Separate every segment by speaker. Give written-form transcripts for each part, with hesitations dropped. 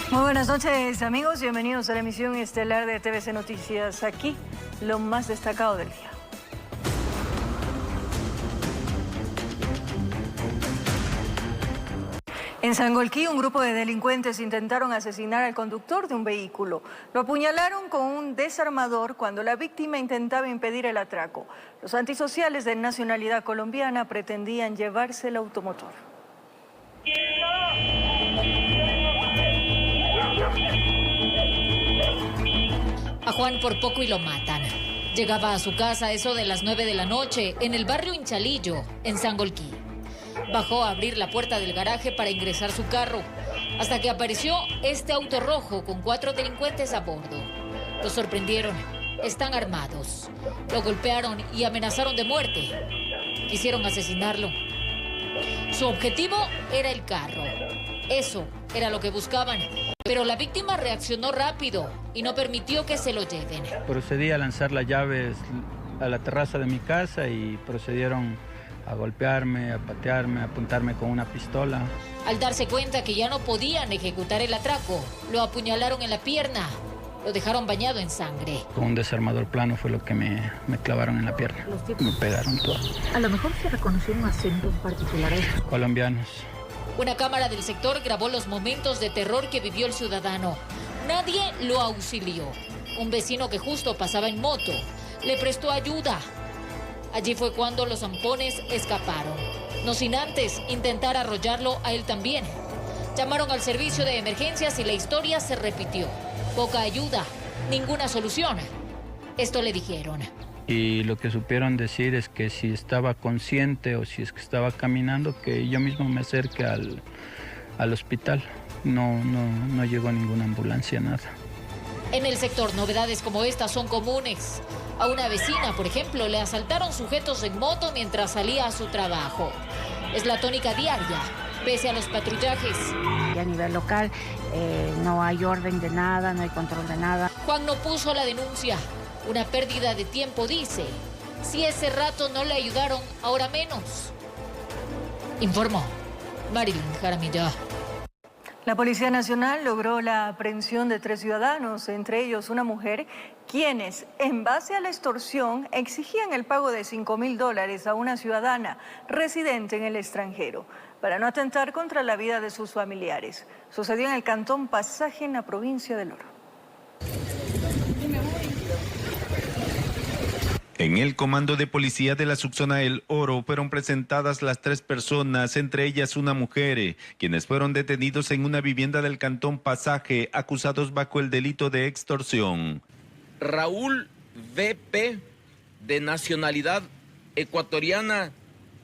Speaker 1: Muy buenas noches, amigos. Bienvenidos a la emisión estelar de TVC Noticias. Aquí, lo más destacado del día. En Sangolquí, un grupo de delincuentes intentaron asesinar al conductor de un vehículo. Lo apuñalaron con un desarmador cuando la víctima intentaba impedir el atraco. Los antisociales de nacionalidad colombiana pretendían llevarse el automotor.
Speaker 2: A Juan por poco y lo matan. Llegaba a su casa a eso de las 9 de la noche en el barrio Inchalillo, en Sangolquí. Bajó a abrir la puerta del garaje para ingresar su carro, hasta que apareció este auto rojo con 4 delincuentes a bordo. Lo sorprendieron, están armados. Lo golpearon y amenazaron de muerte. Quisieron asesinarlo. Su objetivo era el carro. Eso era lo que buscaban. Pero la víctima reaccionó rápido y no permitió que se lo lleven.
Speaker 3: Procedí a lanzar las llaves a la terraza de mi casa y procedieron a golpearme, a patearme, a apuntarme con una pistola.
Speaker 2: Al darse cuenta que ya no podían ejecutar el atraco, lo apuñalaron en la pierna. Lo dejaron bañado en sangre.
Speaker 3: Con un desarmador plano fue lo que me clavaron en la pierna. Me pegaron todo.
Speaker 4: A lo mejor se reconoció un acento en particular.
Speaker 3: Colombianos.
Speaker 2: Una cámara del sector grabó los momentos de terror que vivió el ciudadano. Nadie lo auxilió. Un vecino que justo pasaba en moto le prestó ayuda. Allí fue cuando los zampones escaparon, no sin antes intentar arrollarlo a él también. Llamaron al servicio de emergencias y la historia se repitió. Poca ayuda, ninguna solución. Esto le dijeron.
Speaker 3: Y lo que supieron decir es que si estaba consciente o si es que estaba caminando, que yo mismo me acerque al hospital. No llegó ninguna ambulancia, nada.
Speaker 2: En el sector, novedades como estas son comunes. A una vecina, por ejemplo, le asaltaron sujetos en moto mientras salía a su trabajo. Es la tónica diaria, pese a los patrullajes.
Speaker 4: Y a nivel local no hay orden de nada, no hay control de nada.
Speaker 2: Juan no puso la denuncia. Una pérdida de tiempo, dice. Si ese rato no le ayudaron, ahora menos. Informó Marilyn Jaramillo.
Speaker 1: La Policía Nacional logró la aprehensión de 3 ciudadanos, entre ellos una mujer, quienes, en base a la extorsión, exigían el pago de $5.000 a una ciudadana residente en el extranjero, para no atentar contra la vida de sus familiares. Sucedió en el cantón Pasaje, en la provincia del Oro.
Speaker 5: En el comando de policía de la subzona El Oro fueron presentadas las 3 personas, entre ellas una mujer, quienes fueron detenidos en una vivienda del cantón Pasaje, acusados bajo el delito de extorsión.
Speaker 6: Raúl V.P., de nacionalidad ecuatoriana,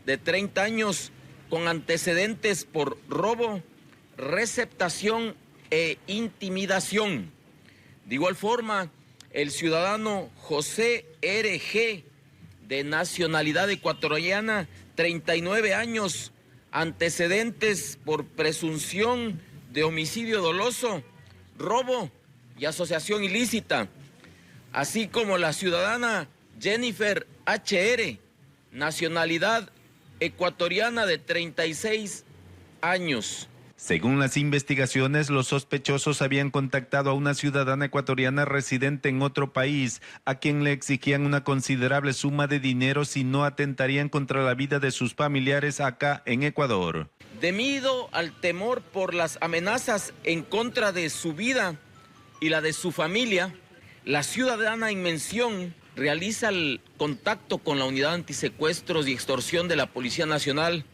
Speaker 6: de 30 años, con antecedentes por robo, receptación e intimidación. De igual forma, el ciudadano José R.G., de nacionalidad ecuatoriana, 39 años, antecedentes por presunción de homicidio doloso, robo y asociación ilícita, así como la ciudadana Jennifer H.R., nacionalidad ecuatoriana, de 36 años.
Speaker 5: Según las investigaciones, los sospechosos habían contactado a una ciudadana ecuatoriana residente en otro país, a quien le exigían una considerable suma de dinero si no atentarían contra la vida de sus familiares acá en Ecuador.
Speaker 6: Debido al temor por las amenazas en contra de su vida y la de su familia, la ciudadana en mención realiza el contacto con la Unidad Antisecuestros y Extorsión de la Policía Nacional.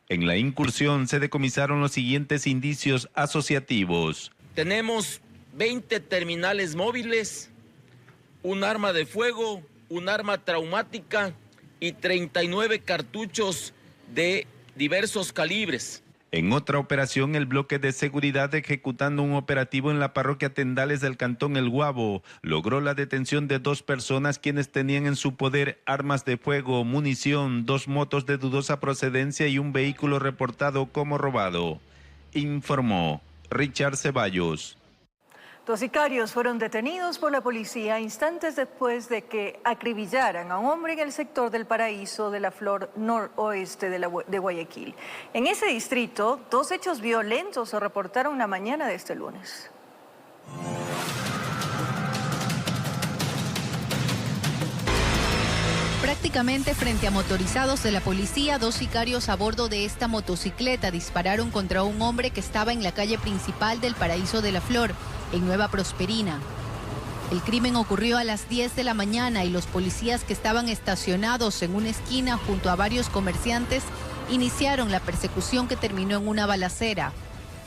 Speaker 5: En la incursión se decomisaron los siguientes indicios asociativos.
Speaker 6: Tenemos 20 terminales móviles, un arma de fuego, un arma traumática y 39 cartuchos de diversos calibres.
Speaker 5: En otra operación, el bloque de seguridad, ejecutando un operativo en la parroquia Tendales del cantón El Guabo, logró la detención de 2 personas quienes tenían en su poder armas de fuego, munición, 2 motos de dudosa procedencia y un vehículo reportado como robado. Informó Richard Ceballos.
Speaker 1: 2 sicarios fueron detenidos por la policía instantes después de que acribillaran a un hombre en el sector del Paraíso de la Flor noroeste de Guayaquil. En ese distrito, 2 hechos violentos se reportaron la mañana de este lunes.
Speaker 7: Prácticamente frente a motorizados de la policía, 2 sicarios a bordo de esta motocicleta dispararon contra un hombre que estaba en la calle principal del Paraíso de la Flor, en Nueva Prosperina. El crimen ocurrió a las 10 de la mañana y los policías que estaban estacionados en una esquina junto a varios comerciantes iniciaron la persecución que terminó en una balacera.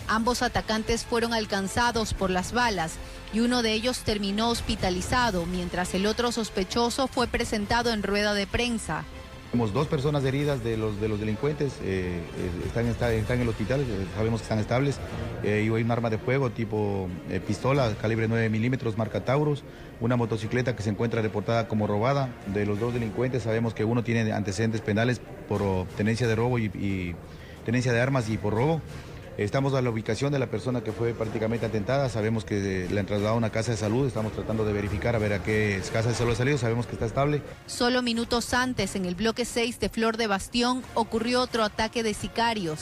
Speaker 7: Ambos atacantes fueron alcanzados por las balas y uno de ellos terminó hospitalizado, mientras el otro sospechoso fue presentado en rueda de prensa.
Speaker 8: Tenemos 2 personas heridas de los delincuentes, están en el hospital, sabemos que están estables. Y hay un arma de fuego tipo pistola, calibre 9 milímetros, marca Taurus, una motocicleta que se encuentra reportada como robada. De los 2 delincuentes sabemos que uno tiene antecedentes penales por tenencia de robo y tenencia de armas y por robo. Estamos a la ubicación de la persona que fue prácticamente atentada, sabemos que le han trasladado a una casa de salud, estamos tratando de verificar a ver a qué casa de salud ha salido, sabemos que está estable.
Speaker 7: Solo minutos antes, en el bloque 6 de Flor de Bastión, ocurrió otro ataque de sicarios.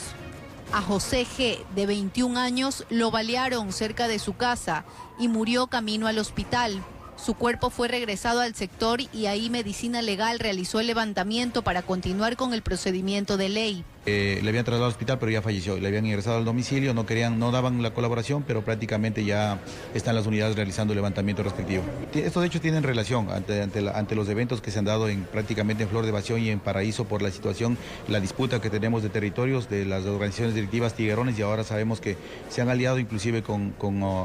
Speaker 7: A José G., de 21 años, lo balearon cerca de su casa y murió camino al hospital. Su cuerpo fue regresado al sector y ahí Medicina Legal realizó el levantamiento para continuar con el procedimiento de ley.
Speaker 8: Le habían trasladado al hospital, pero ya falleció. Le habían ingresado al domicilio, no daban la colaboración, pero prácticamente ya están las unidades realizando el levantamiento respectivo. Estos hechos tienen relación ante los eventos que se han dado prácticamente en Flor de Bastión y en Paraíso por la situación, la disputa que tenemos de territorios de las organizaciones directivas tiguerones, y ahora sabemos que se han aliado inclusive con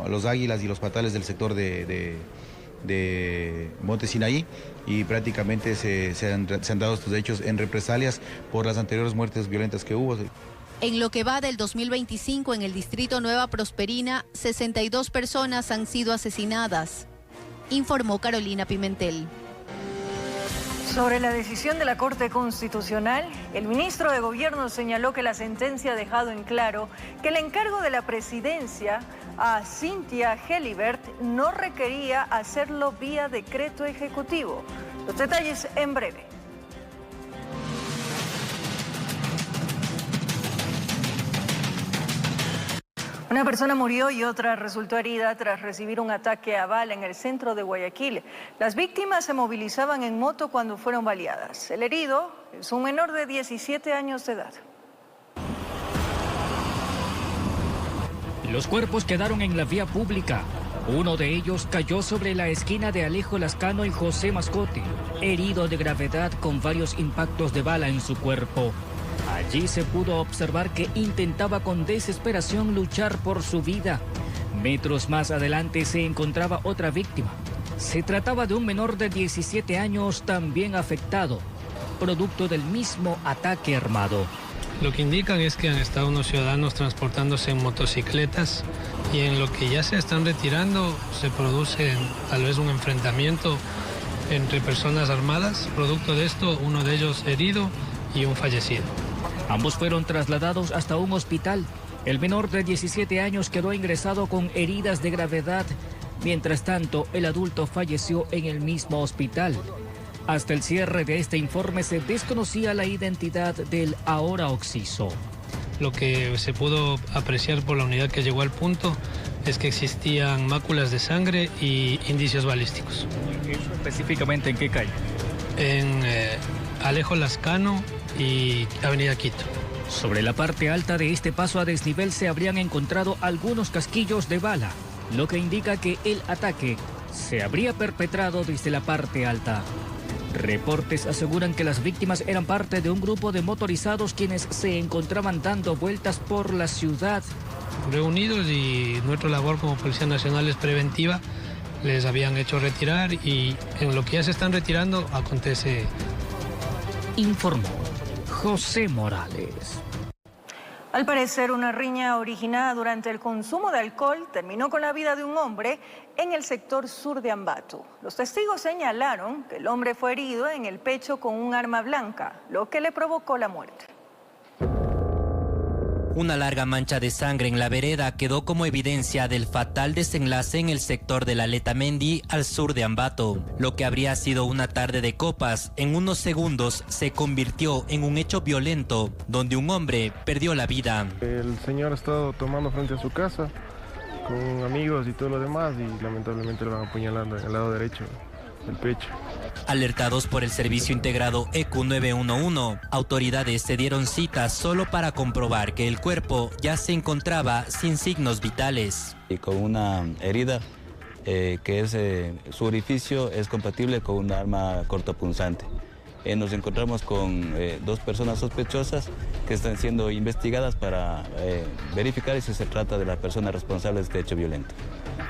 Speaker 8: los Águilas y los Patales del sector de Monte Sinaí, y prácticamente se han dado estos hechos en represalias por las anteriores muertes violentas que hubo.
Speaker 7: En lo que va del 2025 en el distrito Nueva Prosperina, 62 personas han sido asesinadas, informó Carolina Pimentel.
Speaker 1: Sobre la decisión de la Corte Constitucional, el ministro de Gobierno señaló que la sentencia ha dejado en claro que el encargo de la presidencia a Cynthia Gelibert no requería hacerlo vía decreto ejecutivo. Los detalles en breve. Una persona murió y otra resultó herida tras recibir un ataque a bala en el centro de Guayaquil. Las víctimas se movilizaban en moto cuando fueron baleadas. El herido es un menor de 17 años de edad.
Speaker 9: Los cuerpos quedaron en la vía pública. Uno de ellos cayó sobre la esquina de Alejo Lascano y José Mascote, herido de gravedad con varios impactos de bala en su cuerpo. Allí se pudo observar que intentaba con desesperación luchar por su vida. Metros más adelante se encontraba otra víctima. Se trataba de un menor de 17 años también afectado, producto del mismo ataque armado.
Speaker 10: Lo que indican es que han estado unos ciudadanos transportándose en motocicletas y en lo que ya se están retirando se produce tal vez un enfrentamiento entre personas armadas. Producto de esto, uno de ellos herido y un fallecido.
Speaker 9: Ambos fueron trasladados hasta un hospital. El menor de 17 años quedó ingresado con heridas de gravedad. Mientras tanto, el adulto falleció en el mismo hospital. Hasta el cierre de este informe se desconocía la identidad del ahora occiso.
Speaker 10: Lo que se pudo apreciar por la unidad que llegó al punto es que existían máculas de sangre y indicios balísticos.
Speaker 9: ¿Eso específicamente en qué calle?
Speaker 10: En Alejo Lascano y Avenida Quito.
Speaker 9: Sobre la parte alta de este paso a desnivel se habrían encontrado algunos casquillos de bala, lo que indica que el ataque se habría perpetrado desde la parte alta. Reportes aseguran que las víctimas eran parte de un grupo de motorizados quienes se encontraban dando vueltas por la ciudad.
Speaker 10: Reunidos, y nuestra labor como Policía Nacional es preventiva, les habían hecho retirar y en lo que ya se están retirando acontece.
Speaker 9: Informó José Morales.
Speaker 1: Al parecer, una riña originada durante el consumo de alcohol terminó con la vida de un hombre en el sector sur de Ambato. Los testigos señalaron que el hombre fue herido en el pecho con un arma blanca, lo que le provocó la muerte.
Speaker 11: Una larga mancha de sangre en la vereda quedó como evidencia del fatal desenlace en el sector de la Letamendi, al sur de Ambato. Lo que habría sido una tarde de copas, en unos segundos se convirtió en un hecho violento, donde un hombre perdió la vida.
Speaker 12: El señor ha estado tomando frente a su casa, con amigos y todo lo demás, y lamentablemente lo van apuñalando en el lado derecho del pecho.
Speaker 11: Alertados por el servicio integrado EQ 911, autoridades se dieron cita solo para comprobar que el cuerpo ya se encontraba sin signos vitales.
Speaker 13: Y con una herida que su orificio es compatible con un arma cortopunzante. Nos encontramos con 2 personas sospechosas que están siendo investigadas para verificar si se trata de la persona responsable de este hecho violento.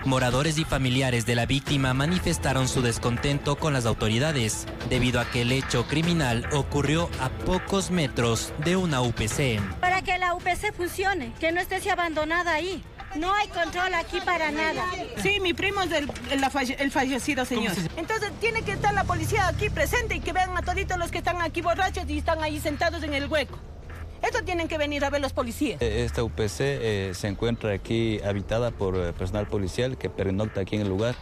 Speaker 11: Moradores y familiares de la víctima manifestaron su descontento con las autoridades debido a que el hecho criminal ocurrió a pocos metros de una UPC.
Speaker 14: Para que la UPC funcione, que no esté abandonada ahí. No hay control aquí para nada.
Speaker 15: Sí, mi primo es el fallecido señor. Entonces tiene que estar la policía aquí presente y que vean a toditos los que están aquí borrachos y están ahí sentados en el hueco. Eso tienen que venir a ver los policías.
Speaker 13: Esta UPC se encuentra aquí habitada por personal policial que pernocta aquí en el lugar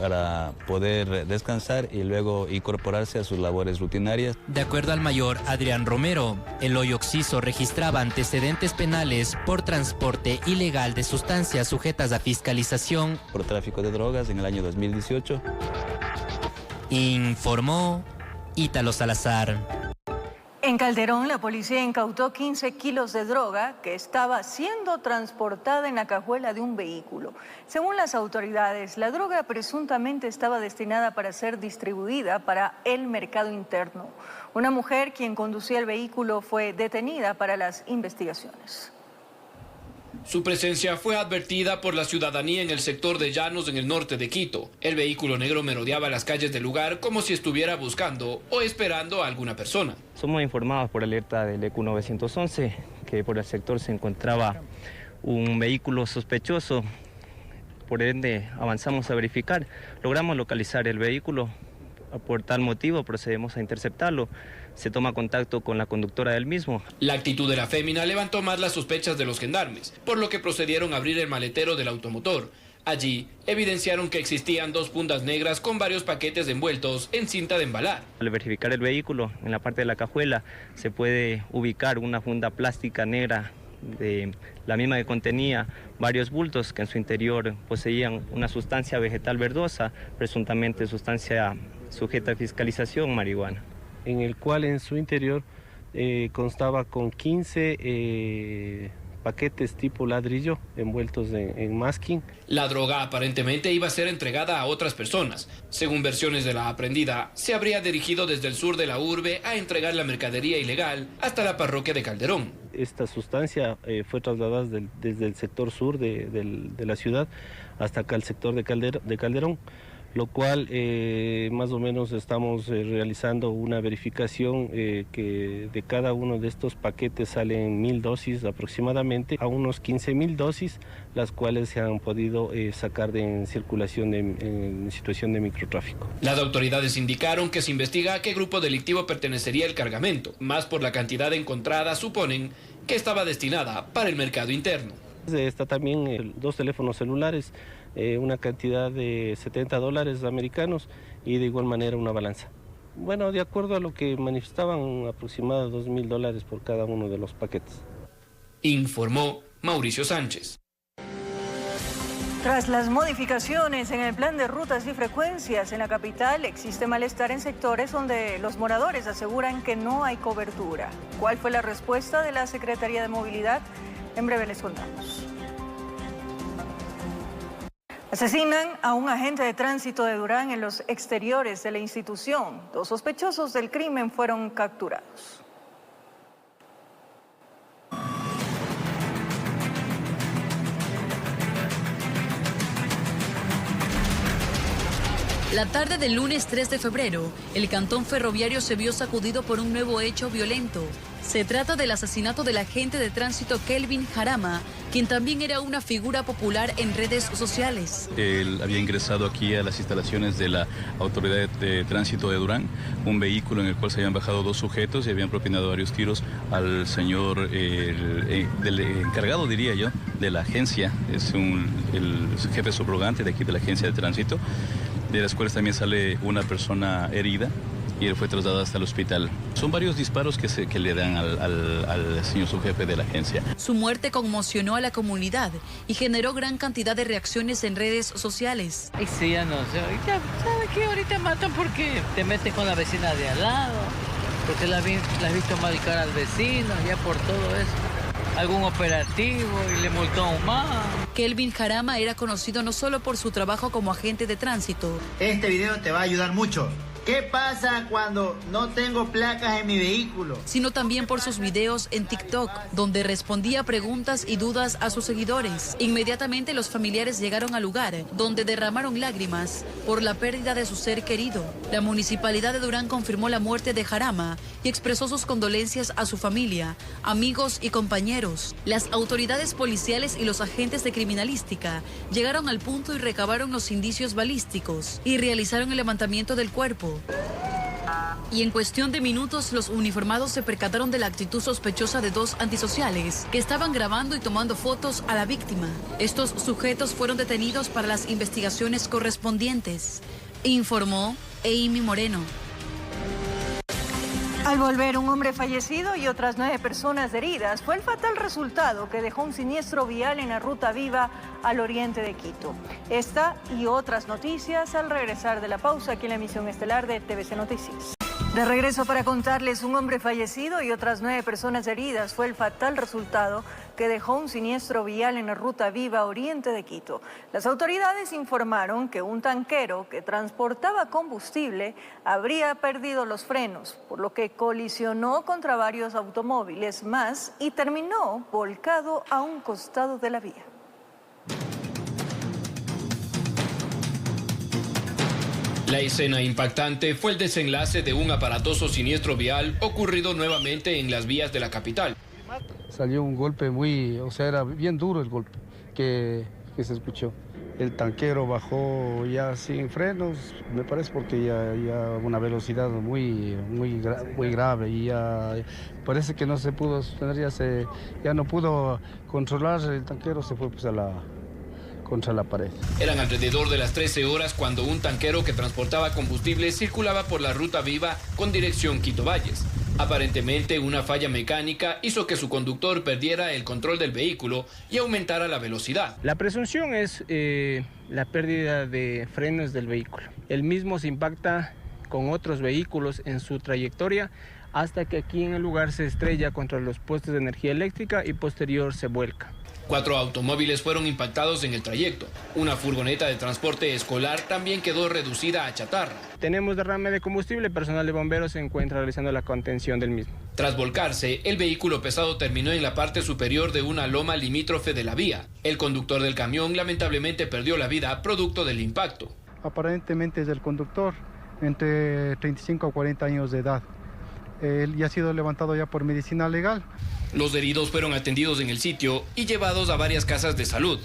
Speaker 13: para poder descansar y luego incorporarse a sus labores rutinarias.
Speaker 11: De acuerdo al mayor Adrián Romero, el hoyo Oxiso registraba antecedentes penales por transporte ilegal de sustancias sujetas a fiscalización.
Speaker 13: Por tráfico de drogas en el año 2018.
Speaker 11: Informó Ítalo Salazar.
Speaker 1: En Calderón, la policía incautó 15 kilos de droga que estaba siendo transportada en la cajuela de un vehículo. Según las autoridades, la droga presuntamente estaba destinada para ser distribuida para el mercado interno. Una mujer, quien conducía el vehículo, fue detenida para las investigaciones.
Speaker 16: Su presencia fue advertida por la ciudadanía en el sector de Llanos, en el norte de Quito. El vehículo negro merodeaba las calles del lugar como si estuviera buscando o esperando a alguna persona.
Speaker 17: Somos informados por alerta del EQ 911 que por el sector se encontraba un vehículo sospechoso. Por ende, avanzamos a verificar. Logramos localizar el vehículo. Por tal motivo procedemos a interceptarlo. Se toma contacto con la conductora del mismo.
Speaker 16: La actitud de la fémina levantó más las sospechas de los gendarmes, por lo que procedieron a abrir el maletero del automotor. Allí evidenciaron que existían 2 fundas negras con varios paquetes envueltos en cinta de embalar.
Speaker 17: Al verificar el vehículo, en la parte de la cajuela se puede ubicar una funda plástica negra de la misma que contenía varios bultos que en su interior poseían una sustancia vegetal verdosa, presuntamente sustancia sujeta a fiscalización, marihuana.
Speaker 10: En el cual en su interior constaba con 15 paquetes tipo ladrillo envueltos en masking.
Speaker 16: La droga aparentemente iba a ser entregada a otras personas. Según versiones de la aprendida, se habría dirigido desde el sur de la urbe a entregar la mercadería ilegal hasta la parroquia de Calderón.
Speaker 10: Esta sustancia fue trasladada desde el sector sur de la ciudad hasta acá al sector de Calderón. Lo cual más o menos estamos realizando una verificación que de cada uno de estos paquetes salen 1000 dosis aproximadamente, a unos 15.000 dosis, las cuales se han podido sacar en circulación en situación de microtráfico.
Speaker 16: Las autoridades indicaron que se investiga a qué grupo delictivo pertenecería el cargamento, más por la cantidad encontrada suponen que estaba destinada para el mercado interno.
Speaker 10: Está también 2 teléfonos celulares, una cantidad de $70 americanos y de igual manera una balanza. Bueno, de acuerdo a lo que manifestaban, aproximadamente $2.000 por cada uno de los paquetes.
Speaker 16: Informó Mauricio Sánchez.
Speaker 1: Tras las modificaciones en el plan de rutas y frecuencias en la capital, existe malestar en sectores donde los moradores aseguran que no hay cobertura. ¿Cuál fue la respuesta de la Secretaría de Movilidad? En breve les contamos. Asesinan a un agente de tránsito de Durán en los exteriores de la institución. 2 sospechosos del crimen fueron capturados.
Speaker 18: La tarde del lunes 3 de febrero, el cantón ferroviario se vio sacudido por un nuevo hecho violento.
Speaker 7: Se trata del asesinato del agente de tránsito Kelvin Jarama, quien también era una figura popular en redes sociales.
Speaker 18: Él había ingresado aquí a las instalaciones de la Autoridad de Tránsito de Durán, un vehículo en el cual se habían bajado 2 sujetos y habían propinado varios tiros al señor, del encargado, diría yo, de la agencia. Es el jefe subrogante de aquí de la agencia de tránsito, de las cuales también sale una persona herida y él fue trasladado hasta el hospital. Son varios disparos que le dan al señor subjefe de la agencia.
Speaker 7: Su muerte conmocionó a la comunidad y generó gran cantidad de reacciones en redes sociales.
Speaker 19: Ay, sí, ya no sé. ¿Sabes qué? Ahorita matan porque te metes con la vecina de al lado, porque la has visto maricar al vecino, ya por todo eso. Algún operativo y le multó a un más.
Speaker 7: Kelvin Jarama era conocido no solo por su trabajo como agente de tránsito.
Speaker 20: Este video te va a ayudar mucho. ¿Qué pasa cuando no tengo placas en mi vehículo?
Speaker 7: Sino también por sus videos en TikTok, donde respondía preguntas y dudas a sus seguidores. Inmediatamente los familiares llegaron al lugar, donde derramaron lágrimas por la pérdida de su ser querido. La Municipalidad de Durán confirmó la muerte de Jarama y expresó sus condolencias a su familia, amigos y compañeros. Las autoridades policiales y los agentes de criminalística llegaron al punto y recabaron los indicios balísticos y realizaron el levantamiento del cuerpo. Y en cuestión de minutos, los uniformados se percataron de la actitud sospechosa de 2 antisociales que estaban grabando y tomando fotos a la víctima. Estos sujetos fueron detenidos para las investigaciones correspondientes, informó Amy Moreno.
Speaker 1: Al volver, un hombre fallecido y otras 9 personas heridas fue el fatal resultado que dejó un siniestro vial en la Ruta Viva al oriente de Quito. Esta y otras noticias al regresar de la pausa aquí en la emisión estelar de TVC Noticias. De regreso para contarles, un hombre fallecido y otras 9 personas heridas fue el fatal resultado que dejó un siniestro vial en la Ruta Viva oriente de Quito. Las autoridades informaron que un tanquero que transportaba combustible habría perdido los frenos, por lo que colisionó contra varios automóviles más y terminó volcado a un costado de la vía.
Speaker 16: La escena impactante fue el desenlace de un aparatoso siniestro vial ocurrido nuevamente en las vías de la capital.
Speaker 21: Salió un golpe era bien duro el golpe que se escuchó. El tanquero bajó ya sin frenos, me parece porque ya una velocidad muy grave y ya parece que no se pudo sostener, ya no pudo controlar, el tanquero se fue pues contra la pared.
Speaker 16: Eran alrededor de las 13 horas cuando un tanquero que transportaba combustible circulaba por la Ruta Viva con dirección Quito Valles. Aparentemente, una falla mecánica hizo que su conductor perdiera el control del vehículo y aumentara la velocidad.
Speaker 21: La presunción es la pérdida de frenos del vehículo. El mismo se impacta con otros vehículos en su trayectoria hasta que aquí en el lugar se estrella contra los postes de energía eléctrica y posterior se vuelca.
Speaker 16: 4 automóviles fueron impactados en el trayecto. Una furgoneta de transporte escolar también quedó reducida a chatarra.
Speaker 21: Tenemos derrame de combustible, personal de bomberos se encuentra realizando la contención del mismo.
Speaker 16: Tras volcarse, el vehículo pesado terminó en la parte superior de una loma limítrofe de la vía. El conductor del camión lamentablemente perdió la vida producto del impacto.
Speaker 22: Aparentemente es el conductor, entre 35 a 40 años de edad. Él ya ha sido levantado ya por medicina legal.
Speaker 16: Los heridos fueron atendidos en el sitio y llevados a varias casas de salud.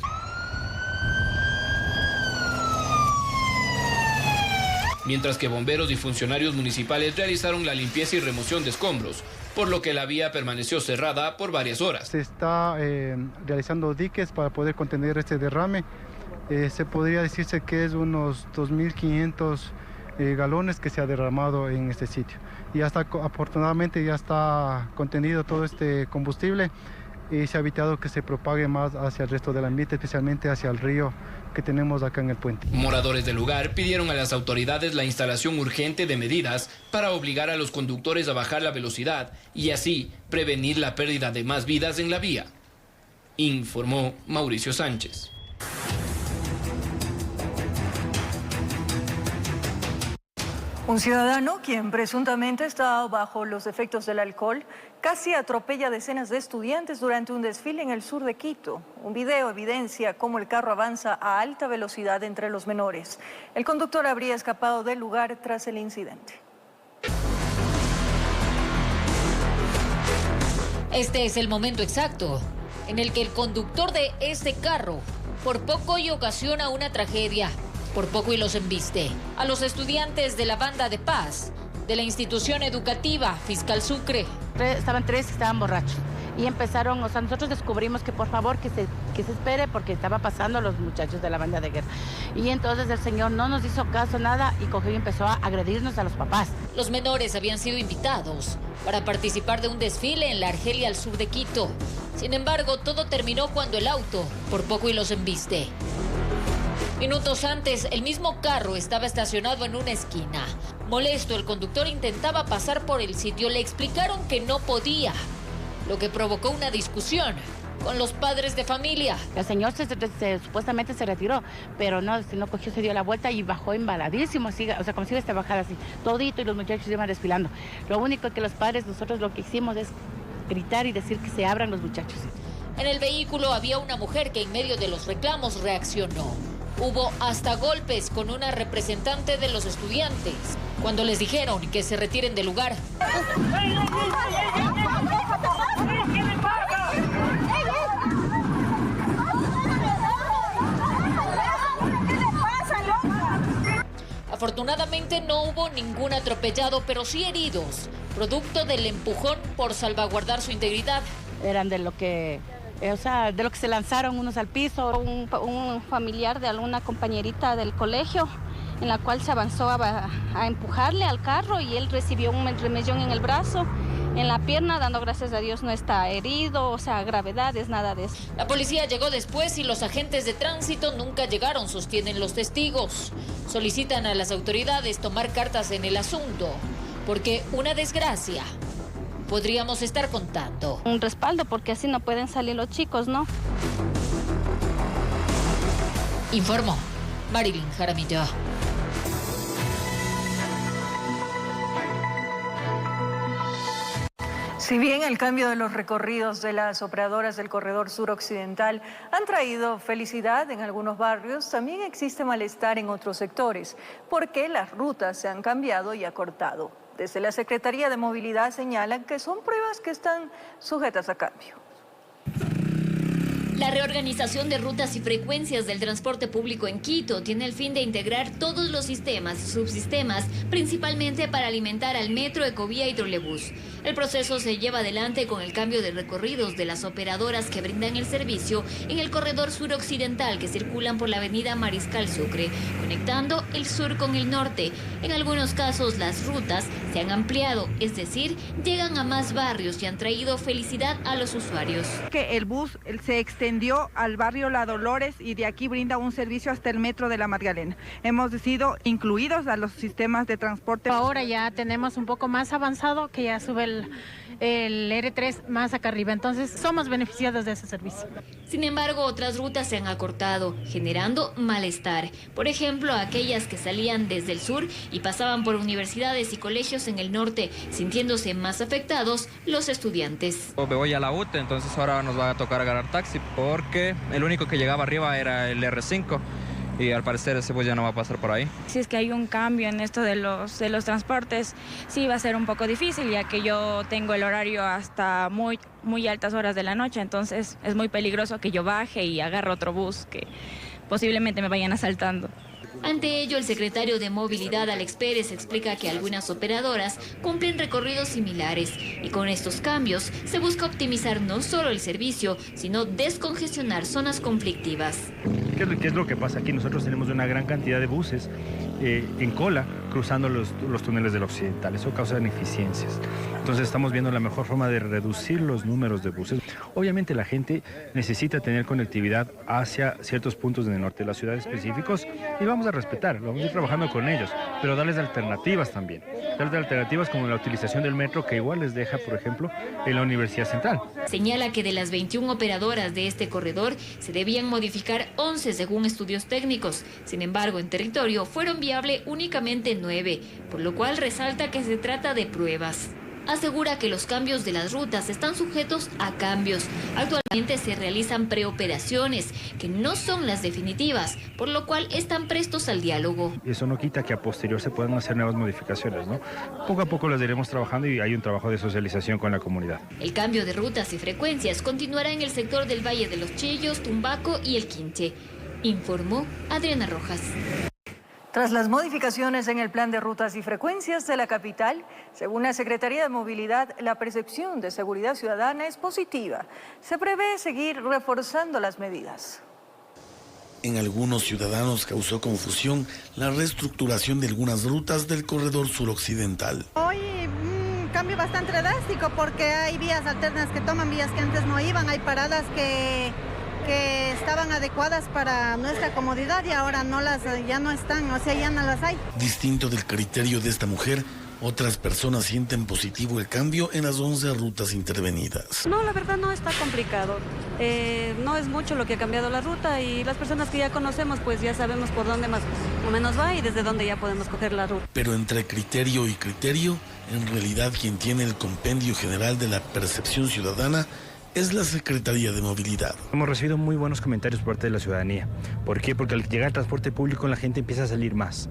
Speaker 16: Mientras que bomberos y funcionarios municipales realizaron la limpieza y remoción de escombros, por lo que la vía permaneció cerrada por varias horas.
Speaker 22: Se está realizando diques para poder contener este derrame. Se podría decirse que es unos 2.500 galones que se ha derramado en este sitio. Y afortunadamente ya está contenido todo este combustible y se ha evitado que se propague más hacia el resto del ambiente, especialmente hacia el río que tenemos acá en el puente.
Speaker 16: Moradores del lugar pidieron a las autoridades la instalación urgente de medidas para obligar a los conductores a bajar la velocidad y así prevenir la pérdida de más vidas en la vía, informó Mauricio Sánchez.
Speaker 1: Un ciudadano, quien presuntamente estaba bajo los efectos del alcohol, casi atropella a decenas de estudiantes durante un desfile en el sur de Quito. Un video evidencia cómo el carro avanza a alta velocidad entre los menores. El conductor habría escapado del lugar tras el incidente.
Speaker 2: Este es el momento exacto en el que el conductor de este carro por poco y ocasiona una tragedia, por poco y los embiste a los estudiantes de la banda de paz de la institución educativa Fiscal Sucre.
Speaker 3: Estaban tres que estaban borrachos y empezaron, o sea, nosotros descubrimos que por favor que se espere porque estaba pasando los muchachos de la banda de guerra. Y entonces el señor no nos hizo caso, nada, y cogió y empezó a agredirnos a los papás.
Speaker 2: Los menores habían sido invitados para participar de un desfile en la Argelia al sur de Quito. Sin embargo, todo terminó cuando el auto por poco y los embiste. Minutos antes, el mismo carro estaba estacionado en una esquina. Molesto, el conductor intentaba pasar por el sitio. Le explicaron que no podía, lo que provocó una discusión con los padres de familia.
Speaker 3: El señor supuestamente se retiró, pero no cogió, se dio la vuelta y bajó embaladísimo, así, o sea, como si iba a bajar así, todito, y los muchachos iban desfilando. Lo único que los padres, nosotros lo que hicimos es gritar y decir que se abran los muchachos.
Speaker 2: En el vehículo había una mujer que en medio de los reclamos reaccionó. Hubo hasta golpes con una representante de los estudiantes cuando les dijeron que se retiren del lugar. Afortunadamente no hubo ningún atropellado, pero sí heridos, producto del empujón por salvaguardar su integridad.
Speaker 3: Eran de lo que se lanzaron unos al piso.
Speaker 4: Un familiar de alguna compañerita del colegio, en la cual se avanzó a empujarle al carro y él recibió un remellón en el brazo, en la pierna, dando gracias a Dios no está herido, o sea, gravedades, nada de eso.
Speaker 2: La policía llegó después y los agentes de tránsito nunca llegaron, sostienen los testigos. Solicitan a las autoridades tomar cartas en el asunto, porque una desgracia podríamos estar contando.
Speaker 4: Un respaldo, porque así no pueden salir los chicos, ¿no?
Speaker 2: Informó Marilyn Jaramillo.
Speaker 1: Si bien el cambio de los recorridos de las operadoras del corredor suroccidental han traído felicidad en algunos barrios, también existe malestar en otros sectores, porque las rutas se han cambiado y acortado. Desde la Secretaría de Movilidad señalan que son pruebas que están sujetas a cambio.
Speaker 23: La reorganización de rutas y frecuencias del transporte público en Quito tiene el fin de integrar todos los sistemas y subsistemas, principalmente para alimentar al metro, ecovía y trolebús. El proceso se lleva adelante con el cambio de recorridos de las operadoras que brindan el servicio en el corredor suroccidental que circulan por la avenida Mariscal Sucre, conectando el sur con el norte. En algunos casos las rutas se han ampliado, es decir, llegan a más barrios y han traído felicidad a los usuarios.
Speaker 24: Que el bus se extendió al barrio La Dolores y de aquí brinda un servicio hasta el metro de la Magdalena. Hemos sido incluidos a los sistemas de transporte.
Speaker 25: Ahora ya tenemos un poco más avanzado, que ya sube el R3 más acá arriba, entonces somos beneficiados de ese servicio.
Speaker 23: Sin embargo, otras rutas se han acortado, generando malestar. Por ejemplo, aquellas que salían desde el sur y pasaban por universidades y colegios en el norte, sintiéndose más afectados los estudiantes.
Speaker 26: Me voy a la UTE, entonces ahora nos va a tocar agarrar taxi, porque el único que llegaba arriba era el R5. Y al parecer ese bus ya no va a pasar por ahí.
Speaker 27: Si es que hay un cambio en esto de los transportes, sí va a ser un poco difícil, ya que yo tengo el horario hasta muy altas horas de la noche, entonces es muy peligroso que yo baje y agarre otro bus que posiblemente me vayan asaltando.
Speaker 23: Ante ello, el secretario de Movilidad, Alex Pérez, explica que algunas operadoras cumplen recorridos similares y con estos cambios se busca optimizar no solo el servicio, sino descongestionar zonas conflictivas.
Speaker 28: ¿Qué es lo que pasa aquí? Nosotros tenemos una gran cantidad de buses en cola cruzando los túneles del occidental. Eso causa ineficiencias. Entonces estamos viendo la mejor forma de reducir los números de buses. Obviamente la gente necesita tener conectividad hacia ciertos puntos del norte de la ciudad específicos y vamos a respetar, vamos a ir trabajando con ellos, pero darles alternativas también. Darles alternativas como la utilización del metro, que igual les deja, por ejemplo, en la Universidad Central.
Speaker 23: Señala que de las 21 operadoras de este corredor se debían modificar 11 según estudios técnicos. Sin embargo, en territorio fueron viables únicamente 9, por lo cual resalta que se trata de pruebas. asegura que los cambios de las rutas están sujetos a cambios. Actualmente se realizan preoperaciones que no son las definitivas, por lo cual están prestos al diálogo.
Speaker 28: Eso no quita que a posterior se puedan hacer nuevas modificaciones, ¿no? Poco a poco las iremos trabajando y hay un trabajo de socialización con la comunidad.
Speaker 23: El cambio de rutas y frecuencias continuará en el sector del Valle de los Chillos, Tumbaco y El Quinche, informó Adriana Rojas.
Speaker 1: Tras las modificaciones en el plan de rutas y frecuencias de la capital, según la Secretaría de Movilidad, la percepción de seguridad ciudadana es positiva. Se prevé seguir reforzando las medidas.
Speaker 5: En algunos ciudadanos causó confusión la reestructuración de algunas rutas del corredor suroccidental.
Speaker 6: Hoy un cambio bastante drástico porque hay vías alternas que toman vías que antes no iban, hay paradas que estaban adecuadas para nuestra comodidad y ahora ya no están, o sea, ya no las hay.
Speaker 5: Distinto del criterio de esta mujer, otras personas sienten positivo el cambio en las 11 rutas intervenidas.
Speaker 8: No, la verdad no está complicado. No es mucho lo que ha cambiado la ruta y las personas que ya conocemos pues ya sabemos por dónde más o menos va y desde dónde ya podemos coger la ruta.
Speaker 5: Pero entre criterio y criterio, en realidad quien tiene el compendio general de la percepción ciudadana es la Secretaría de Movilidad.
Speaker 28: Hemos recibido muy buenos comentarios por parte de la ciudadanía. ¿Por qué? Porque al llegar al transporte público la gente empieza a salir más.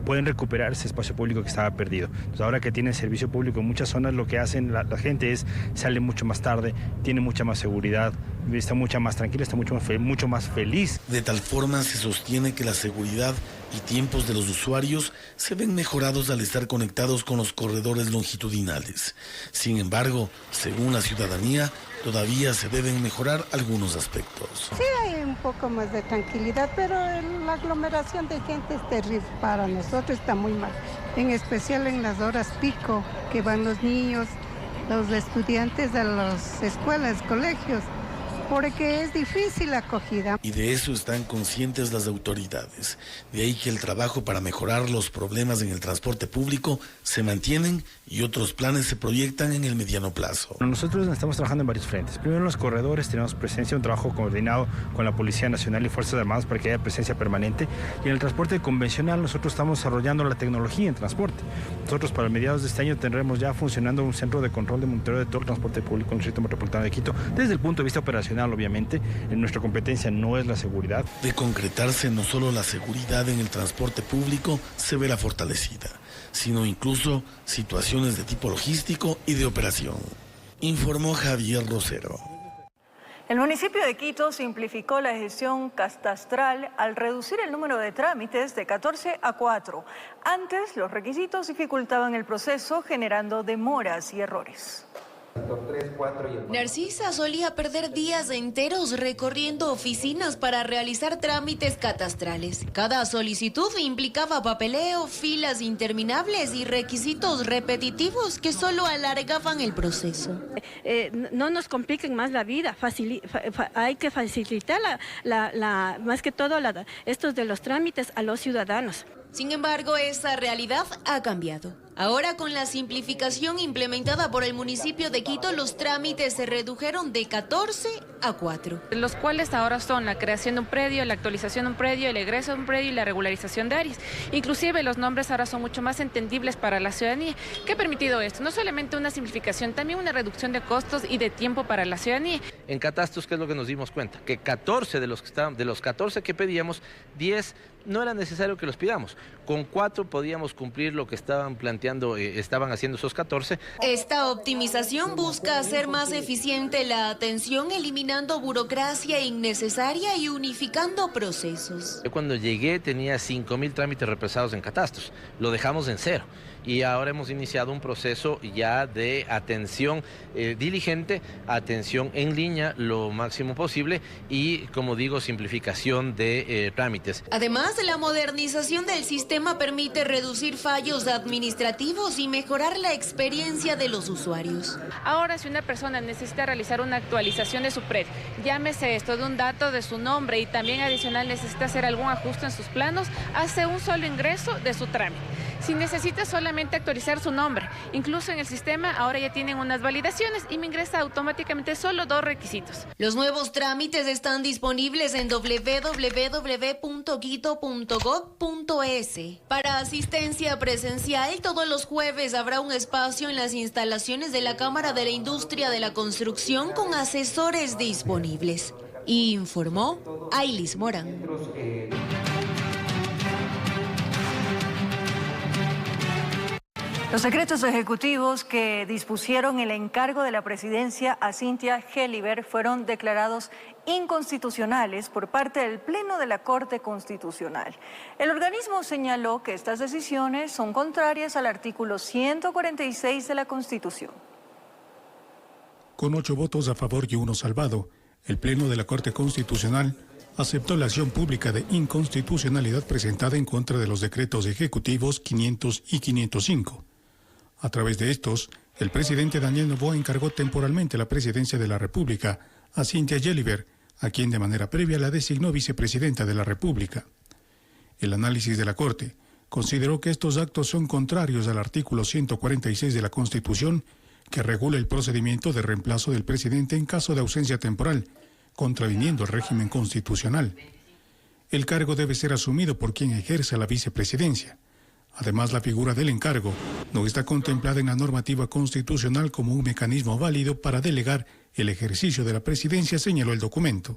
Speaker 28: Pueden recuperar ese espacio público que estaba perdido. Entonces, ahora que tienen servicio público en muchas zonas, lo que hacen la gente es sale mucho más tarde, tiene mucha más seguridad, está mucho más tranquila, está mucho más feliz.
Speaker 5: De tal forma se sostiene que la seguridad y tiempos de los usuarios se ven mejorados al estar conectados con los corredores longitudinales. Sin embargo, según la ciudadanía, todavía se deben mejorar algunos aspectos.
Speaker 6: Sí, hay un poco más de tranquilidad, pero la aglomeración de gente es terrible. Para nosotros está muy mal, en especial en las horas pico, que van los niños, los estudiantes de las escuelas, colegios, porque es difícil la acogida.
Speaker 5: Y de eso están conscientes las autoridades. De ahí que el trabajo para mejorar los problemas en el transporte público se mantienen y otros planes se proyectan en el mediano plazo.
Speaker 28: Nosotros estamos trabajando en varios frentes. Primero en los corredores tenemos presencia, un trabajo coordinado con la Policía Nacional y Fuerzas Armadas para que haya presencia permanente. Y en el transporte convencional nosotros estamos desarrollando la tecnología en transporte. Nosotros para mediados de este año tendremos ya funcionando un centro de control de monitoreo de todo el transporte público en el Distrito Metropolitano de Quito. Desde el punto de vista operacional, obviamente, en nuestra competencia no es la seguridad.
Speaker 5: De concretarse, no solo la seguridad en el transporte público se verá fortalecida, sino incluso situaciones de tipo logístico y de operación, informó Javier Rosero.
Speaker 1: El municipio de Quito simplificó la gestión catastral al reducir el número de trámites de 14 a 4. Antes, los requisitos dificultaban el proceso, generando demoras y errores.
Speaker 9: Narcisa solía perder días enteros recorriendo oficinas para realizar trámites catastrales. Cada solicitud implicaba papeleo, filas interminables y requisitos repetitivos que solo alargaban el proceso.
Speaker 8: No nos compliquen más la vida, hay que facilitar más que todo estos de los trámites a los ciudadanos.
Speaker 9: Sin embargo, esa realidad ha cambiado. Ahora, con la simplificación implementada por el municipio de Quito, los trámites se redujeron de 14 a 4.
Speaker 12: Los cuales ahora son la creación de un predio, la actualización de un predio, el egreso de un predio y la regularización de áreas. Inclusive los nombres ahora son mucho más entendibles para la ciudadanía. ¿Qué ha permitido esto? No solamente una simplificación, también una reducción de costos y de tiempo para la ciudadanía.
Speaker 13: En catastros, ¿qué es lo que nos dimos cuenta? Que 14 de los 14 que pedíamos, 10 no era necesario que los pidamos. Con 4 podíamos cumplir lo que estaban haciendo esos 14.
Speaker 9: Esta optimización busca hacer más eficiente la atención, eliminando burocracia innecesaria y unificando procesos.
Speaker 13: Yo cuando llegué tenía 5.000 trámites represados en catastros. Lo dejamos en 0. Y ahora hemos iniciado un proceso ya de atención diligente, atención en línea lo máximo posible y, como digo, simplificación de trámites.
Speaker 9: Además, la modernización del sistema permite reducir fallos administrativos y mejorar la experiencia de los usuarios.
Speaker 12: Ahora, si una persona necesita realizar una actualización de su predio, llámese esto de un dato de su nombre y también adicional necesita hacer algún ajuste en sus planos, hace un solo ingreso de su trámite. Si necesita solamente actualizar su nombre, incluso en el sistema ahora ya tienen unas validaciones y me ingresa automáticamente solo 2 requisitos.
Speaker 9: Los nuevos trámites están disponibles en www.quito.gov.es. Para asistencia presencial, todos los jueves habrá un espacio en las instalaciones de la Cámara de la Industria de la Construcción con asesores disponibles. Informó Ailis Morán.
Speaker 1: Los decretos ejecutivos que dispusieron el encargo de la presidencia a Cynthia Gelliver fueron declarados inconstitucionales por parte del Pleno de la Corte Constitucional. El organismo señaló que estas decisiones son contrarias al artículo 146 de la Constitución.
Speaker 10: Con 8 votos a favor y 1 salvado, el Pleno de la Corte Constitucional aceptó la acción pública de inconstitucionalidad presentada en contra de los decretos ejecutivos 500 y 505. A través de estos, el presidente Daniel Noboa encargó temporalmente la presidencia de la República a Cynthia Gelliver, a quien de manera previa la designó vicepresidenta de la República. El análisis de la Corte consideró que estos actos son contrarios al artículo 146 de la Constitución, que regula el procedimiento de reemplazo del presidente en caso de ausencia temporal, contraviniendo el régimen constitucional. El cargo debe ser asumido por quien ejerza la vicepresidencia. Además, la figura del encargo no está contemplada en la normativa constitucional como un mecanismo válido para delegar el ejercicio de la presidencia, señaló el documento.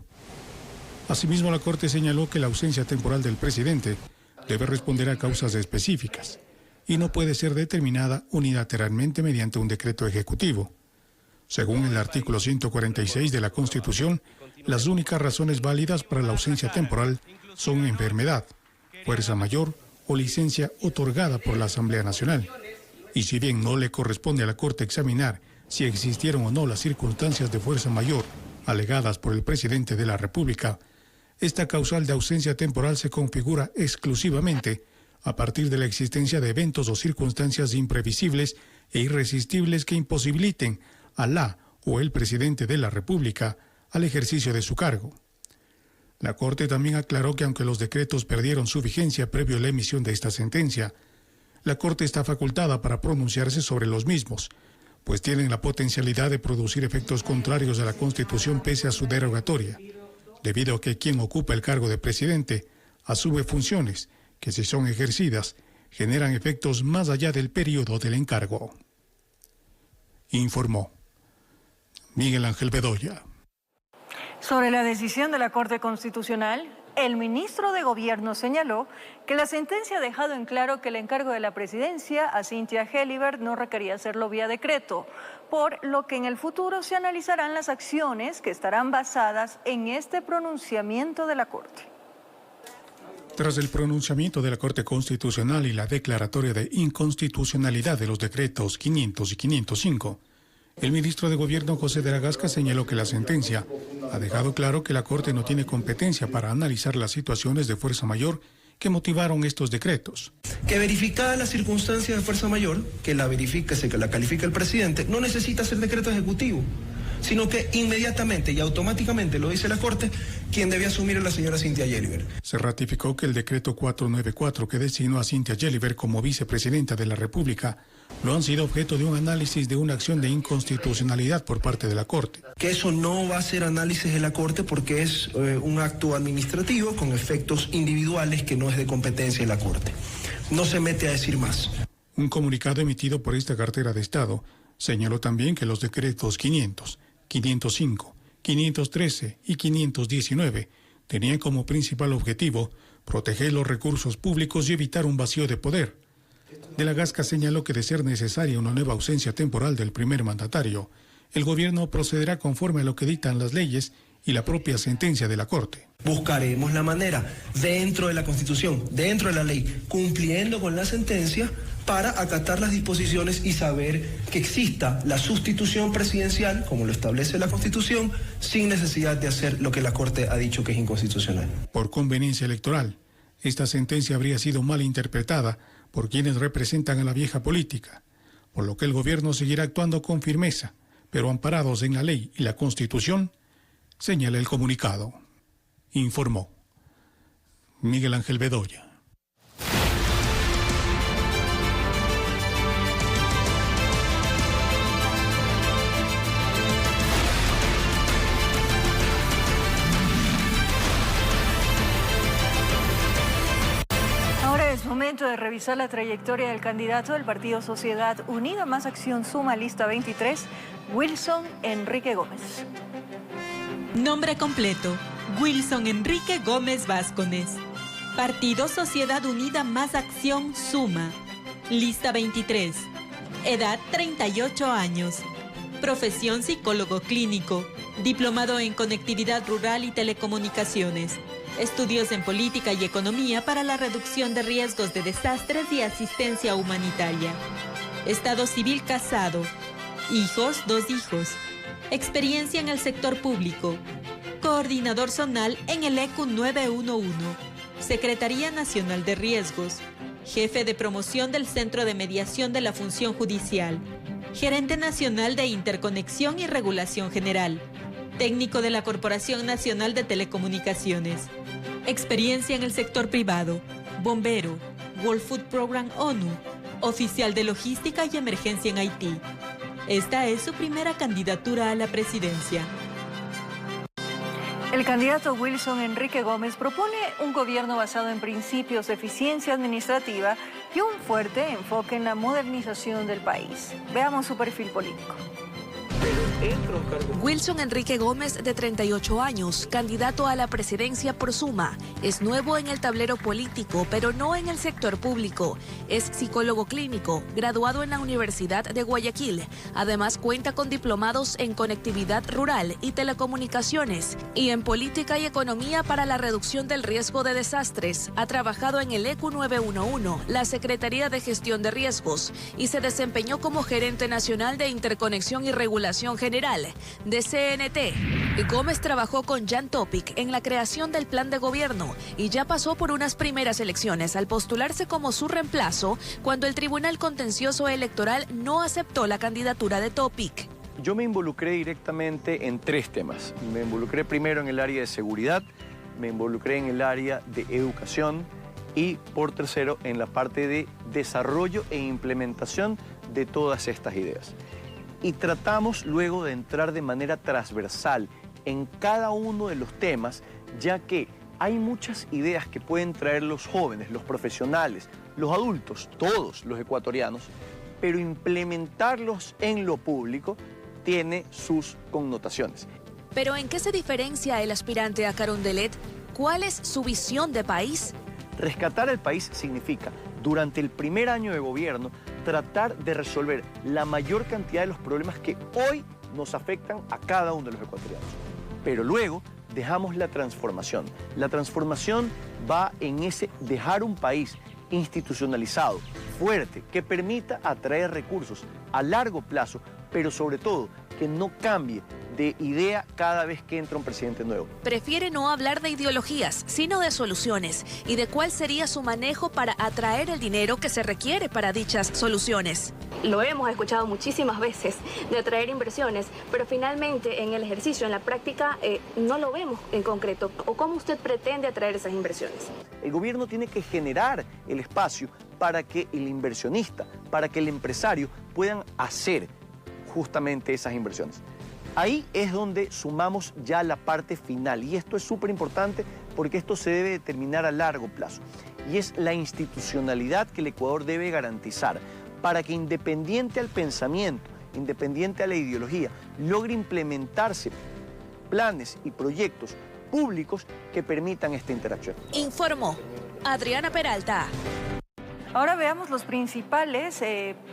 Speaker 10: Asimismo, la Corte señaló que la ausencia temporal del presidente debe responder a causas específicas y no puede ser determinada unilateralmente mediante un decreto ejecutivo. Según el artículo 146 de la Constitución, las únicas razones válidas para la ausencia temporal son enfermedad, fuerza mayor o licencia otorgada por la Asamblea Nacional. Y si bien no le corresponde a la Corte examinar si existieron o no las circunstancias de fuerza mayor alegadas por el presidente de la República, esta causal de ausencia temporal se configura exclusivamente a partir de la existencia de eventos o circunstancias imprevisibles e irresistibles que imposibiliten a la o el presidente de la República al ejercicio de su cargo. La Corte también aclaró que aunque los decretos perdieron su vigencia previo a la emisión de esta sentencia, la Corte está facultada para pronunciarse sobre los mismos, pues tienen la potencialidad de producir efectos contrarios a la Constitución pese a su derogatoria, debido a que quien ocupa el cargo de presidente asume funciones que, si son ejercidas, generan efectos más allá del periodo del encargo. Informó Miguel Ángel Bedoya.
Speaker 1: Sobre la decisión de la Corte Constitucional, el ministro de Gobierno señaló que la sentencia ha dejado en claro que el encargo de la presidencia a Cynthia Gelliver no requería hacerlo vía decreto, por lo que en el futuro se analizarán las acciones que estarán basadas en este pronunciamiento de la Corte.
Speaker 10: Tras el pronunciamiento de la Corte Constitucional y la declaratoria de inconstitucionalidad de los decretos 500 y 505, el ministro de Gobierno, José de la Gasca, señaló que la sentencia ha dejado claro que la Corte no tiene competencia para analizar las situaciones de fuerza mayor que motivaron estos decretos.
Speaker 11: Que verificadas las circunstancias de fuerza mayor, que la califica el presidente, no necesita ser decreto ejecutivo, sino que inmediatamente y automáticamente, lo dice la Corte, quien debe asumir es la señora Cynthia Gelliver.
Speaker 10: Se ratificó que el decreto 494 que designó a Cynthia Gelliver como vicepresidenta de la República no han sido objeto de un análisis de una acción de inconstitucionalidad por parte de la Corte.
Speaker 11: Que eso no va a ser análisis de la Corte porque es un acto administrativo con efectos individuales que no es de competencia de la Corte. No se mete a decir más.
Speaker 10: Un comunicado emitido por esta cartera de Estado señaló también que los decretos 500, 505, 513 y 519 tenían como principal objetivo proteger los recursos públicos y evitar un vacío de poder. De la Gasca señaló que de ser necesaria una nueva ausencia temporal del primer mandatario, el gobierno procederá conforme a lo que dictan las leyes y la propia sentencia de la Corte.
Speaker 11: Buscaremos la manera, dentro de la Constitución, dentro de la ley, cumpliendo con la sentencia, para acatar las disposiciones y saber que exista la sustitución presidencial, como lo establece la Constitución, sin necesidad de hacer lo que la Corte ha dicho que es inconstitucional.
Speaker 10: Por conveniencia electoral, esta sentencia habría sido mal interpretada por quienes representan a la vieja política, por lo que el gobierno seguirá actuando con firmeza, pero amparados en la ley y la Constitución, señala el comunicado. Informó Miguel Ángel Bedoya.
Speaker 1: momento de revisar la trayectoria del candidato del partido Sociedad Unida Más Acción Suma, lista 23, Wilson Enrique Gómez.
Speaker 7: Nombre completo: Wilson Enrique Gómez Vázquez. Partido Sociedad Unida Más Acción Suma, lista 23. Edad 38 años. Profesión psicólogo clínico. Diplomado en conectividad rural y telecomunicaciones. Estudios en política y economía para la reducción de riesgos de desastres y asistencia humanitaria. Estado civil casado. Hijos, 2 hijos. Experiencia en el sector público. Coordinador zonal en el ECU 911. Secretaría Nacional de Riesgos. Jefe de promoción del Centro de Mediación de la Función Judicial. Gerente Nacional de Interconexión y Regulación General. Técnico de la Corporación Nacional de Telecomunicaciones. Experiencia en el sector privado. Bombero. World Food Program ONU. Oficial de Logística y Emergencia en Haití. Esta es su primera candidatura a la presidencia.
Speaker 1: El candidato Wilson Enrique Gómez propone un gobierno basado en principios de eficiencia administrativa y un fuerte enfoque en la modernización del país. Veamos su perfil político.
Speaker 14: Wilson Enrique Gómez, de 38 años, candidato a la presidencia por Suma. Es nuevo en el tablero político, pero no en el sector público. Es psicólogo clínico, graduado en la Universidad de Guayaquil. Además, cuenta con diplomados en conectividad rural y telecomunicaciones y en política y economía para la reducción del riesgo de desastres. Ha trabajado en el ECU 911, la Secretaría de Gestión de Riesgos, y se desempeñó como gerente nacional de Interconexión y Regulación General de CNT. Gómez trabajó con Jan Topic en la creación del plan de gobierno y ya pasó por unas primeras elecciones al postularse como su reemplazo cuando el Tribunal Contencioso Electoral no aceptó la candidatura de Topic.
Speaker 15: Yo me involucré directamente en 3 temas. Me involucré primero en el área de seguridad, me involucré en el área de educación y por tercero en la parte de desarrollo e implementación de todas estas ideas. Y tratamos luego de entrar de manera transversal en cada uno de los temas, ya que hay muchas ideas que pueden traer los jóvenes, los profesionales, los adultos, todos los ecuatorianos, pero implementarlos en lo público tiene sus connotaciones.
Speaker 14: ¿Pero en qué se diferencia el aspirante a Carondelet? ¿Cuál es su visión de país?
Speaker 15: Rescatar el país significa, durante el primer año de gobierno, tratar de resolver la mayor cantidad de los problemas que hoy nos afectan a cada uno de los ecuatorianos. Pero luego dejamos la transformación. La transformación va en ese dejar un país institucionalizado, fuerte, que permita atraer recursos a largo plazo, pero sobre todo que no cambie de idea cada vez que entra un presidente nuevo.
Speaker 14: Prefiere no hablar de ideologías, sino de soluciones y de cuál sería su manejo para atraer el dinero que se requiere para dichas soluciones.
Speaker 17: Lo hemos escuchado muchísimas veces, de atraer inversiones, pero finalmente en el ejercicio, en la práctica, no lo vemos en concreto. ¿O cómo usted pretende atraer esas inversiones?
Speaker 15: El gobierno tiene que generar el espacio para que el inversionista, para que el empresario puedan hacer justamente esas inversiones. Ahí es donde sumamos ya la parte final y esto es súper importante porque esto se debe determinar a largo plazo y es la institucionalidad que el Ecuador debe garantizar para que independiente al pensamiento, independiente a la ideología, logre implementarse planes y proyectos públicos que permitan esta interacción.
Speaker 14: Informó Adriana Peralta.
Speaker 1: Ahora veamos las principales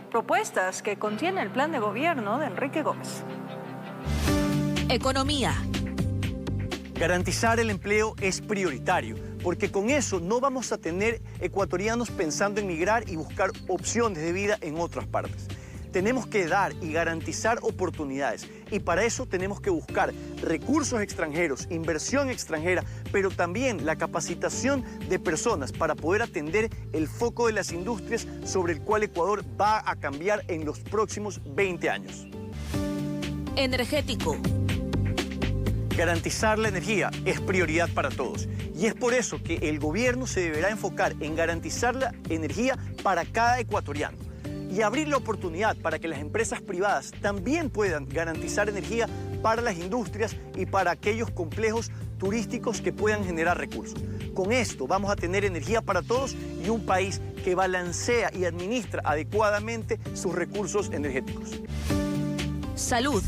Speaker 1: propuestas que contiene el plan de gobierno de Enrique Gómez.
Speaker 14: Economía.
Speaker 15: Garantizar el empleo es prioritario, porque con eso no vamos a tener ecuatorianos pensando en migrar y buscar opciones de vida en otras partes. Tenemos que dar y garantizar oportunidades y para eso tenemos que buscar recursos extranjeros, inversión extranjera, pero también la capacitación de personas para poder atender el foco de las industrias sobre el cual Ecuador va a cambiar en los próximos 20 años.
Speaker 14: Energético.
Speaker 15: Garantizar la energía es prioridad para todos y es por eso que el gobierno se deberá enfocar en garantizar la energía para cada ecuatoriano y abrir la oportunidad para que las empresas privadas también puedan garantizar energía para las industrias y para aquellos complejos turísticos que puedan generar recursos. Con esto vamos a tener energía para todos y un país que balancea y administra adecuadamente sus recursos energéticos.
Speaker 14: Salud.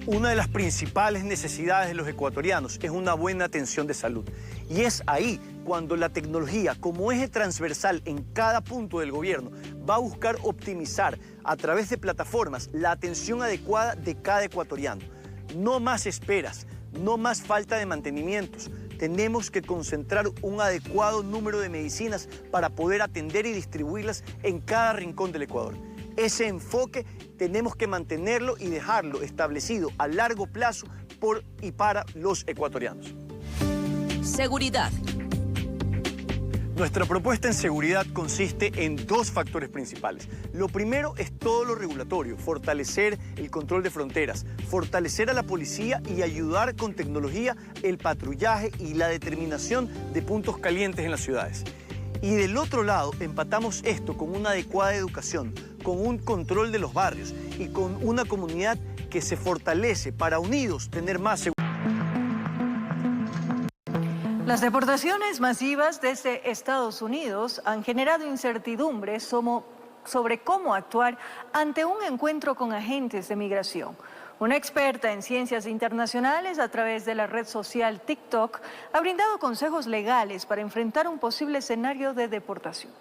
Speaker 15: Una de las principales necesidades de los ecuatorianos es una buena atención de salud. Y es ahí cuando la tecnología, como eje transversal en cada punto del gobierno, va a buscar optimizar a través de plataformas la atención adecuada de cada ecuatoriano. No más esperas, no más falta de mantenimientos. Tenemos que concentrar un adecuado número de medicinas para poder atender y distribuirlas en cada rincón del Ecuador. Ese enfoque tenemos que mantenerlo y dejarlo establecido a largo plazo por y para los ecuatorianos.
Speaker 14: Seguridad.
Speaker 15: Nuestra propuesta en seguridad consiste en dos factores principales. Lo primero es todo lo regulatorio, fortalecer el control de fronteras, fortalecer a la policía y ayudar con tecnología el patrullaje y la determinación de puntos calientes en las ciudades. Y del otro lado, empatamos esto con una adecuada educación, con un control de los barrios y con una comunidad que se fortalece para unidos tener más seguridad.
Speaker 1: Las deportaciones masivas desde Estados Unidos han generado incertidumbres sobre cómo actuar ante un encuentro con agentes de migración. Una experta en ciencias internacionales a través de la red social TikTok ha brindado consejos legales para enfrentar un posible escenario de deportación.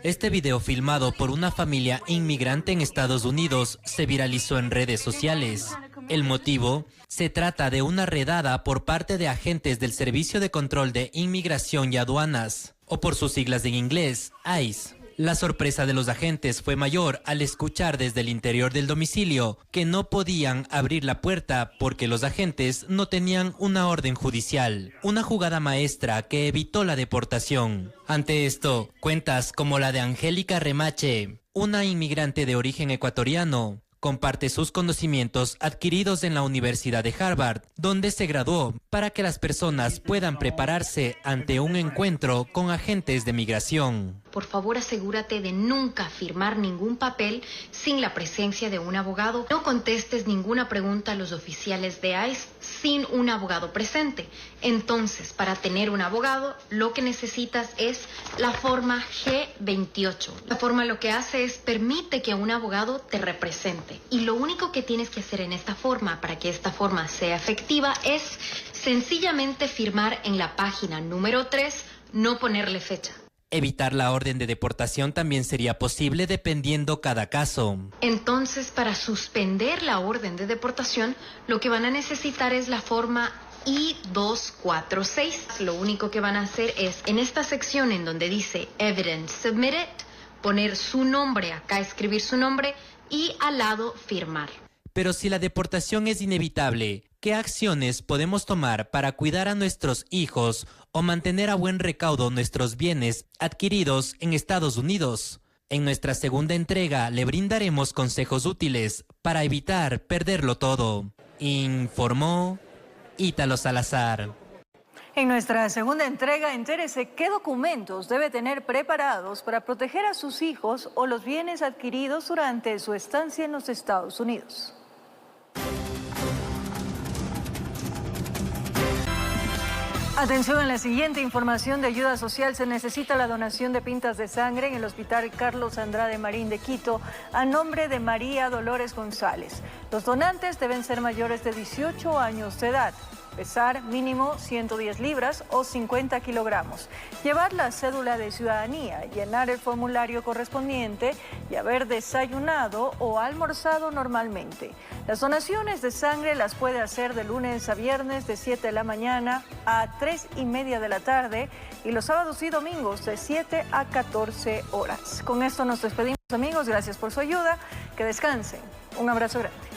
Speaker 3: Este video filmado por una familia inmigrante en Estados Unidos se viralizó en redes sociales. El motivo: se trata de una redada por parte de agentes del Servicio de Control de Inmigración y Aduanas, o por sus siglas en inglés, ICE. La sorpresa de los agentes fue mayor al escuchar desde el interior del domicilio que no podían abrir la puerta porque los agentes no tenían una orden judicial. Una jugada maestra que evitó la deportación. Ante esto, cuentas como la de Angélica Remache, una inmigrante de origen ecuatoriano, comparte sus conocimientos adquiridos en la Universidad de Harvard, donde se graduó, para que las personas puedan prepararse ante un encuentro con agentes de migración.
Speaker 4: Por favor, asegúrate de nunca firmar ningún papel sin la presencia de un abogado. No contestes ninguna pregunta a los oficiales de ICE sin un abogado presente. Entonces, para tener un abogado, lo que necesitas es la forma G28. La forma lo que hace es permite que un abogado te represente. Y lo único que tienes que hacer en esta forma, para que esta forma sea efectiva, es sencillamente firmar en la página número 3, no ponerle fecha.
Speaker 3: Evitar la orden de deportación también sería posible dependiendo cada caso.
Speaker 4: Entonces, para suspender la orden de deportación, lo que van a necesitar es la forma I-246. Lo único que van a hacer es, en esta sección en donde dice Evidence Submitted, poner su nombre, acá escribir su nombre y al lado firmar.
Speaker 3: Pero si la deportación es inevitable, ¿qué acciones podemos tomar para cuidar a nuestros hijos o mantener a buen recaudo nuestros bienes adquiridos en Estados Unidos? En nuestra segunda entrega le brindaremos consejos útiles para evitar perderlo todo. Informó Ítalo Salazar.
Speaker 1: En nuestra segunda entrega, entérese qué documentos debe tener preparados para proteger a sus hijos o los bienes adquiridos durante su estancia en los Estados Unidos. Atención, en la siguiente información de ayuda social se necesita la donación de pintas de sangre en el Hospital Carlos Andrade Marín de Quito a nombre de María Dolores González. Los donantes deben ser mayores de 18 años de edad, pesar mínimo 110 libras o 50 kilogramos, llevar la cédula de ciudadanía, llenar el formulario correspondiente y haber desayunado o almorzado normalmente. Las donaciones de sangre las puede hacer de lunes a viernes de 7 de la mañana a 3:30 de la tarde y los sábados y domingos de 7 a 14 horas. Con esto nos despedimos, amigos. Gracias por su ayuda. Que descansen. Un abrazo grande.